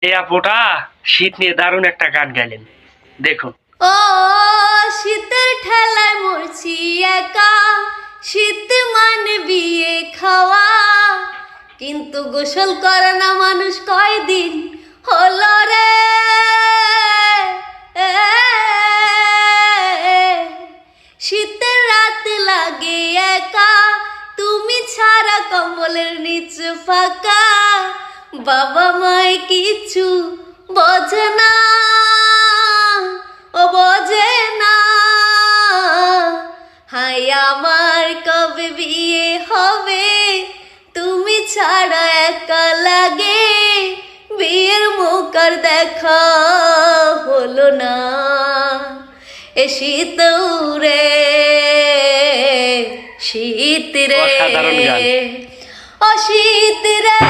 এই আপুটা শীত নিয়ে দারুণ একটা গান গাইলেন, দেখুন। ও শীতের ঠেলায় মরছি একা, শীত মানে বিয়ে খাওয়া, কিন্তু গোসল করে না মানুষ কয়দিন হলো রে। শীতের রাত লাগে একা, তুমি ছাড়া কম্বলের নিচে ফাঁকা, বাবা মায় কিছু বোঝে না, ও বোঝে না। হাই আমার কবে বিয়ে হবে, তুমি ছাড়া একা লাগে, বিয়ের মুখ আর দেখা হলো না। এ শীত রে শীত রে, অসাধারণ গান। ও শীত রে।